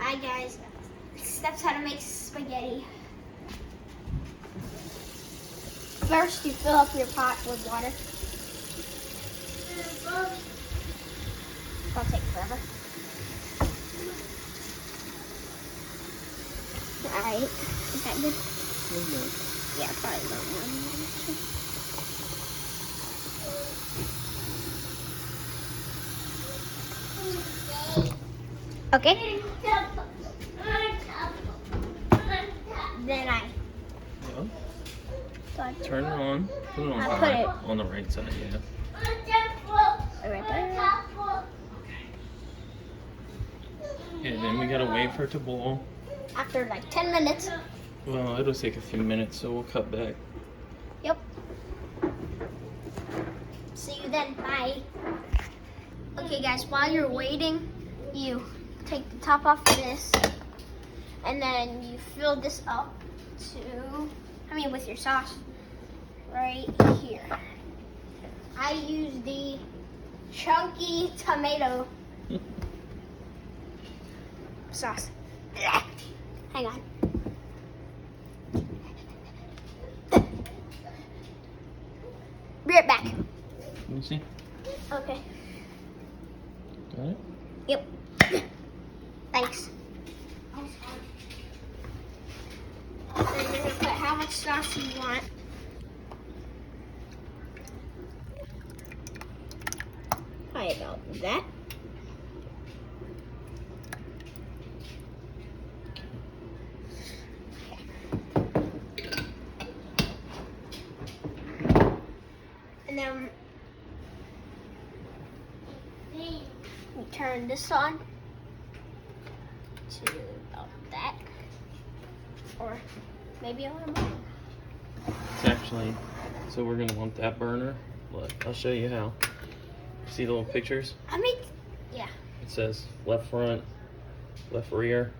Hi guys, steps how to make spaghetti. First, you fill up your pot with water. That'll take forever. Alright, is that good? Yeah, probably about one. Okay. Then I Turn it on. Put it on I high. put it- On the right side, yeah. right there. Yeah, then we gotta wait for it to boil. After like 10 minutes. Well, it'll take a few minutes, so we'll cut back. Yep. See you then. Bye. Okay, guys, while you're waiting, you take the top off of this, and then you fill this up with your sauce right here. I use the chunky tomato sauce. Hang on. Be right back. Let me see. Okay. Got it? Yep. Thanks. Then you're gonna put how much sauce you want. Probably about that. And then we turn this on to about that, or maybe a little more. It's actually, so we're gonna want that burner. Look, I'll show you how. See the little pictures? Yeah. It says left front, left rear.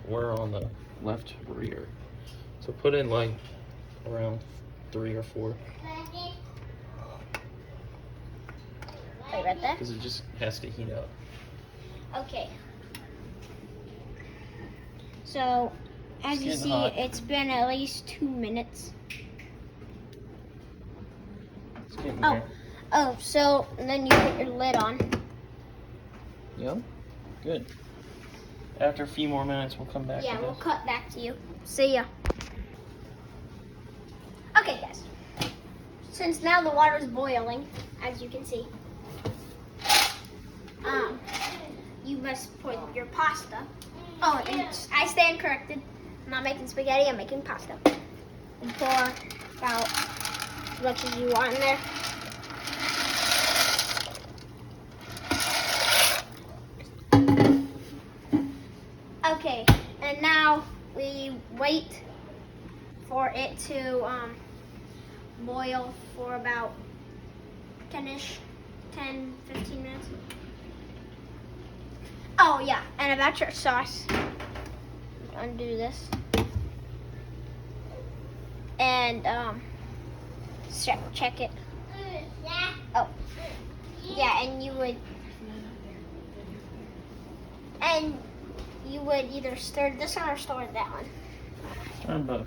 We're on the left rear. So put in like around 3 or 4. Wait, right there. Because it just has to heat up. Okay. So, as It's you getting see, hot. it's been at least 2 minutes. It's getting Oh. there. Oh, so then you put your lid on. Yep. Good. After a few more minutes, we'll come back. Yeah, to we'll this. cut back to you. See ya. Okay, guys. Since now the water is boiling, as you can see, you must put your pasta. Oh, and I stand corrected. I'm not making spaghetti. I'm making pasta. And pour about as much as you want in there. Okay, and now we wait for it to boil for about 10, 15 minutes. Oh yeah, and about your sauce. Undo this. And check it. Oh, yeah, and you would either stir this one or stir that one. Turn both.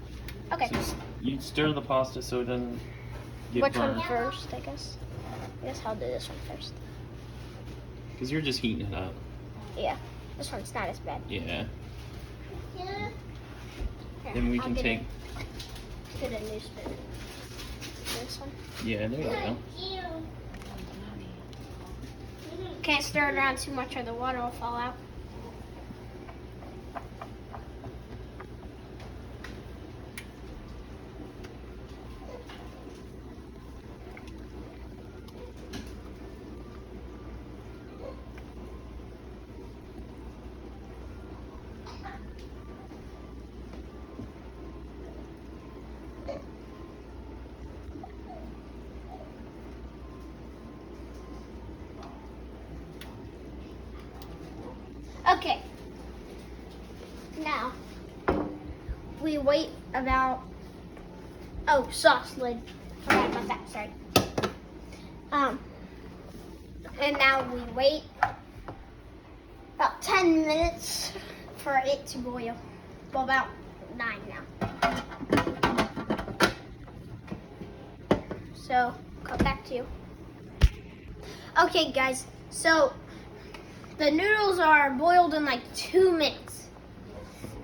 Okay. So you stir the pasta so it doesn't get Which burned. one first, I guess? I guess I'll do this one first. Because you're just heating it up. Yeah, this one's not as bad. Yeah. Here, Then we I'll can get take. Get a new spoon. This one. Yeah, there you go. Can't stir it around too much or the water will fall out. Okay. Now, we wait about, oh, sauce lid. Forgot about that, sorry. And now we wait about 10 minutes for it to boil. Well, about 9 now. So, cut back to you. Okay, guys, so the noodles are boiled in like 2 minutes.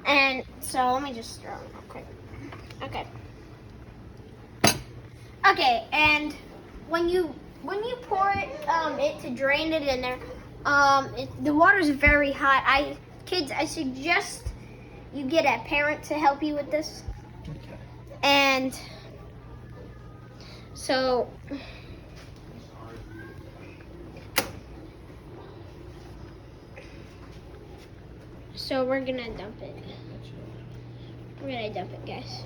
And so let me just stir them real quick. Okay. Okay, and when you pour it to drain it in there, the water's very hot. Kids, I suggest you get a parent to help you with this. Okay. And so we're gonna dump it. We're gonna dump it, guys.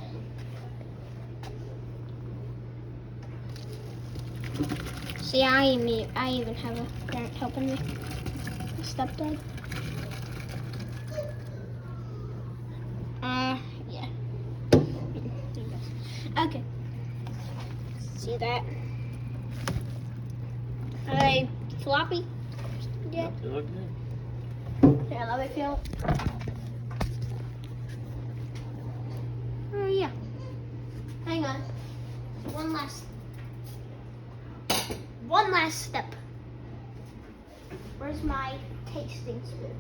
See, I even have a parent helping me. My stepdad. Yeah. Okay. See that? Are they floppy? Yeah. They look good. Here, let me feel. Oh yeah. Hang on. One last step. Where's my tasting spoon?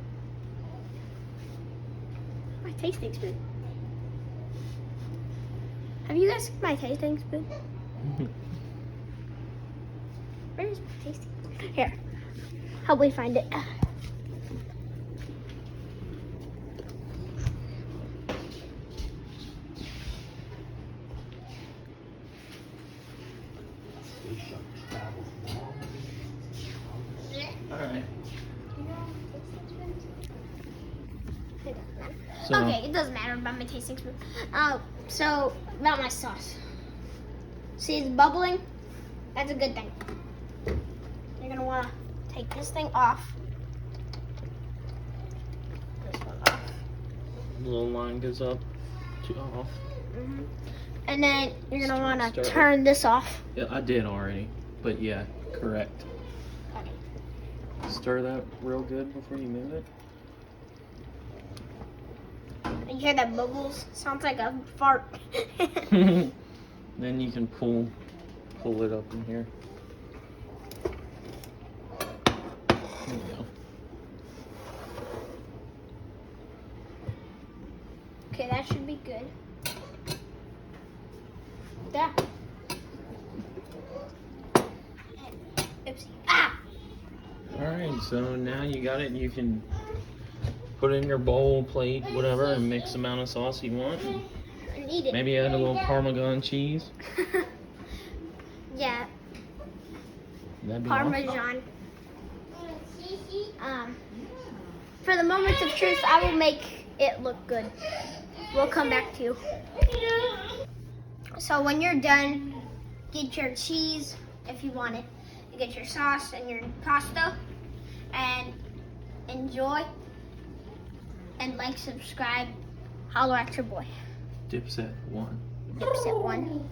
My tasting spoon. Have you guys seen my tasting spoon? Where's my tasting spoon? Here. Help me find it. Alright. So, Okay, it doesn't matter about my tasting spoon. So about my sauce. See, it's bubbling. That's a good thing. You're gonna want to take this thing off. This one off. the little line goes up to off. And then you're gonna want to Start. turn this off. Yeah, I did already. But yeah, correct. Okay. Stir that real good before you move it. You hear that bubbles? Sounds like a fart. Then you can pull it up in here. There you go. Okay, that should be good. There. Oopsie. Ah! Alright, so now you got it. You can put it in your bowl, plate, whatever, and mix the amount of sauce you want. I need it. Maybe add a little Parmesan cheese. Yeah, That'd be awesome. Parmesan. For the moments of truth, I will make it look good. We'll come back to you. So when you're done, get your cheese if you want it. You get your sauce and your pasta, and enjoy. And like, subscribe, holler at your boy. Dipset 1. Dipset 1.